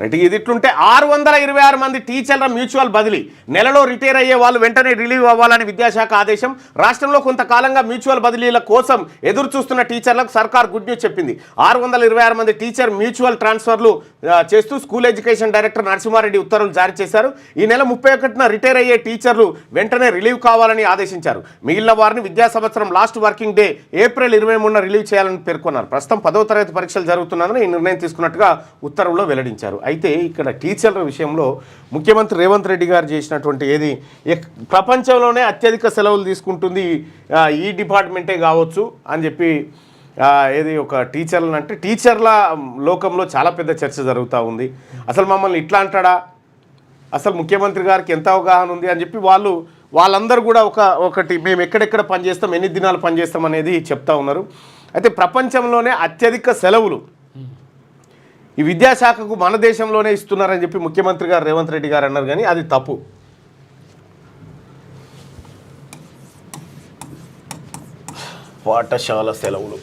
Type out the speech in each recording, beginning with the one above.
Right, ఇది ఇట్లుంటే 626 మంది టీచర్ల మ్యూచువల్ బదిలీ, నెలలో రిటైర్ అయ్యే వాళ్ళు వెంటనే రిలీవ్ అవ్వాలని విద్యాశాఖ ఆదేశం. రాష్ట్రంలో కొంతకాలంగా మ్యూచువల్ బదిలీల కోసం ఎదురు చూస్తున్న టీచర్లకు సర్కార్ గుడ్ న్యూస్ చెప్పింది. 626 మంది టీచర్ మ్యూచువల్ ట్రాన్స్ఫర్లు చేస్తూ స్కూల్ ఎడ్యుకేషన్ డైరెక్టర్ నరసింహారెడ్డి ఉత్తర్వులు జారీ చేశారు. ఈ నెల 31న రిటైర్ అయ్యే టీచర్లు వెంటనే రిలీవ్ కావాలని ఆదేశించారు. మిగిలిన వారిని విద్యా సంవత్సరం లాస్ట్ వర్కింగ్ డే ఏప్రిల్ 23న రిలీవ్ చేయాలని పేర్కొన్నారు. ప్రస్తుతం 10వ తరగతి పరీక్షలు జరుగుతున్నందున ఈ నిర్ణయం తీసుకున్నట్టుగా ఉత్తర్వుల్లో వెల్లడించారు. అయితే ఇక్కడ టీచర్ల విషయంలో ముఖ్యమంత్రి రేవంత్ రెడ్డి గారు చేసినటువంటి ఏది ప్రపంచంలోనే అత్యధిక సెలవులు తీసుకుంటుంది ఈ డిపార్ట్మెంటే కావచ్చు అని చెప్పి ఏది ఒక టీచర్లను అంటే టీచర్ల లోకంలో చాలా పెద్ద చర్చ జరుగుతూ ఉంది. అసలు మమ్మల్ని ఇట్లా అంటాడా, అసలు ముఖ్యమంత్రి గారికి ఎంత అవగాహన ఉంది అని చెప్పి వాళ్ళందరూ కూడా ఒకటి మేము ఎక్కడెక్కడ పనిచేస్తాం, ఎన్ని దినాలు పనిచేస్తాం అనేది చెప్తా ఉన్నారు. అయితే ప్రపంచంలోనే అత్యధిక సెలవులు ఈ విద్యాశాఖకు మన దేశంలోనే ఇస్తున్నారని చెప్పి ముఖ్యమంత్రి గారు రేవంత్ రెడ్డి గారు అన్నారు. కానీ అది తప్పు. పాఠశాల సెలవులు,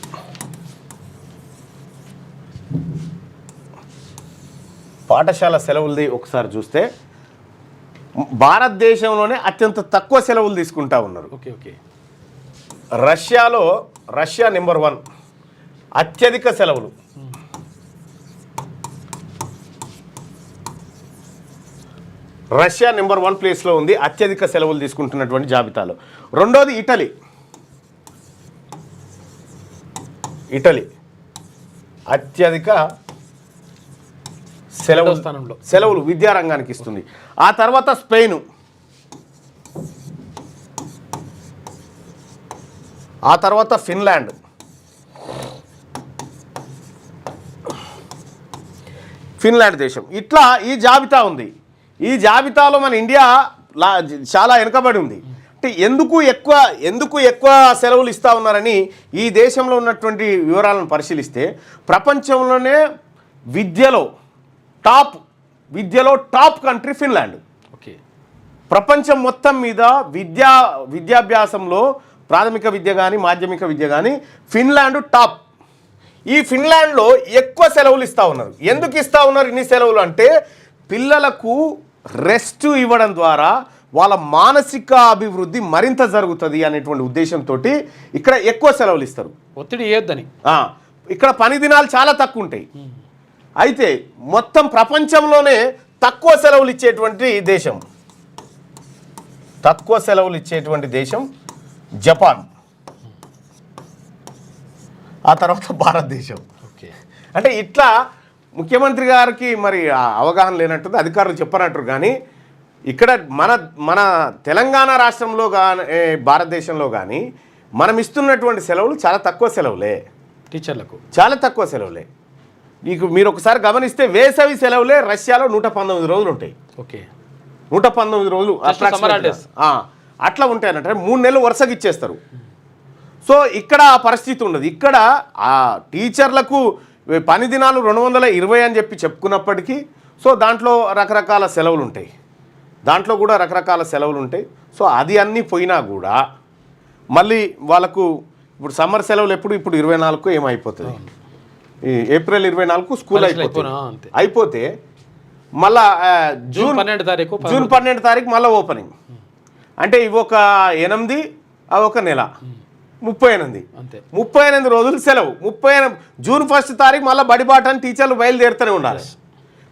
పాఠశాల సెలవులది ఒకసారి చూస్తే భారతదేశంలోనే అత్యంత తక్కువ సెలవులు తీసుకుంటా ఉన్నారు. ఓకే. రష్యా నెంబర్ 1 అత్యధిక సెలవులు. రష్యా నెంబర్ 1 ప్లేస్లో ఉంది అత్యధిక సెలవులు తీసుకుంటున్నటువంటి జాబితాలో. రెండోది ఇటలీ అత్యధిక సెలవులు విద్యారంగానికి ఇస్తుంది. ఆ తర్వాత స్పెయిన్, ఆ తర్వాత ఫిన్లాండ్, దేశం. ఇట్లా ఈ జాబితా ఉంది. ఈ జాబితాలో మన ఇండియా చాలా వెనుకబడి ఉంది. అంటే ఎందుకు ఎక్కువ సెలవులు ఇస్తూ ఉన్నారని ఈ దేశంలో ఉన్నటువంటి వివరాలను పరిశీలిస్తే ప్రపంచంలోనే విద్యలో టాప్ కంట్రీ ఫిన్లాండ్. ఓకే. ప్రపంచం మొత్తం మీద విద్యాభ్యాసంలో ప్రాథమిక విద్య కానీ మాధ్యమిక విద్య కానీ ఫిన్లాండ్ టాప్. ఈ ఫిన్లాండ్లో ఎక్కువ సెలవులు ఇస్తూ ఉన్నారు. ఎందుకు ఇస్తూ ఉన్నారు ఇన్ని సెలవులు అంటే పిల్లలకు రెస్ట్ ఇవ్వడం ద్వారా వాళ్ళ మానసిక అభివృద్ధి మరింత జరుగుతుంది అనేటువంటి ఉద్దేశంతో ఇక్కడ ఎక్కువ సెలవులు ఇస్తారు. ఒత్తిడి చేయొద్దని. ఇక్కడ పని దినాలు చాలా తక్కువ ఉంటాయి. అయితే మొత్తం ప్రపంచంలోనే తక్కువ సెలవులు ఇచ్చేటువంటి దేశం జపాన్, ఆ తర్వాత భారతదేశం. ఓకే. అంటే ఇట్లా ముఖ్యమంత్రి గారికి మరి అవగాహన లేనట్టుంది, అధికారులు చెప్పనట్టు. కానీ ఇక్కడ మన తెలంగాణ రాష్ట్రంలో కానీ భారతదేశంలో కానీ మనం ఇస్తున్నటువంటి సెలవులు చాలా తక్కువ సెలవులే, టీచర్లకు చాలా తక్కువ సెలవులే. మీరు ఒకసారి గమనిస్తే వేసవి సెలవులే రష్యాలో 119 రోజులు ఉంటాయి. ఓకే. 119 రోజులు అట్లా ఉంటాయి అన్నట్టు 3 నెలలు వరుసగా ఇచ్చేస్తారు. సో ఇక్కడ ఆ పరిస్థితి ఉండదు. ఇక్కడ ఆ టీచర్లకు పని దినాలు 220 అని చెప్పి చెప్పుకున్నప్పటికీ సో దాంట్లో రకరకాల సెలవులు ఉంటాయి, సో అది అన్నీ పోయినా కూడా మళ్ళీ వాళ్ళకు ఇప్పుడు సమ్మర్ సెలవులు ఇప్పుడు 24కు ఏమైపోతుంది, ఏప్రిల్ 24కు స్కూల్ అయిపోతే మళ్ళా జూన్ 12 తారీఖు మళ్ళీ ఓపెనింగ్. అంటే ఇవి ఒక 8 అవి ఒక నెల 38 రోజులు సెలవు. జూన్ 1 తారీఖు మళ్ళీ బడిబాట అని టీచర్లు బయలుదేరుతూనే ఉండాలి.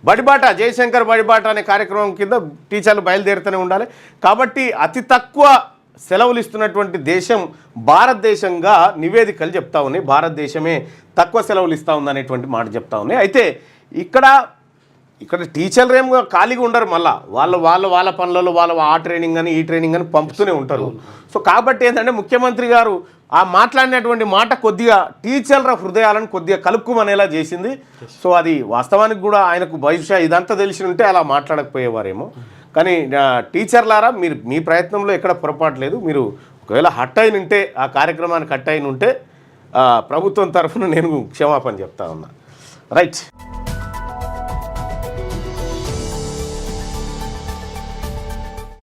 బడిబాట జయశంకర్ బడిబాట అనే కార్యక్రమం కింద టీచర్లు బయలుదేరుతూనే ఉండాలి. కాబట్టి అతి తక్కువ సెలవులు ఇస్తున్నటువంటి దేశం భారతదేశంగా నివేదికలు చెప్తా ఉన్నాయి. భారతదేశమే తక్కువ సెలవులు ఇస్తూ ఉందనేటువంటి మాట చెప్తా ఉన్నాయి. అయితే ఇక్కడ టీచర్లు ఏం ఖాళీగా ఉండరు, మళ్ళీ వాళ్ళ పనులలో ఆ ట్రైనింగ్ అని ఈ ట్రైనింగ్ అని పంపుతూనే ఉంటారు. సో కాబట్టి ఏంటంటే ముఖ్యమంత్రి గారు ఆ మాట్లాడినటువంటి మాట కొద్దిగా టీచర్ల హృదయాలను కొద్దిగా కలుపుకుమనేలా చేసింది. సో అది వాస్తవానికి కూడా ఆయనకు బహుశా ఇదంతా తెలిసి ఉంటే అలా మాట్లాడకపోయేవారేమో. కానీ టీచర్లారా మీ ప్రయత్నంలో ఎక్కడ పొరపాటు లేదు. మీరు ఒకవేళ ఆ కార్యక్రమానికి హట్ అయిన ఉంటే ప్రభుత్వం తరఫున నేను క్షమాపణ చెప్తా ఉన్నా. రైట్.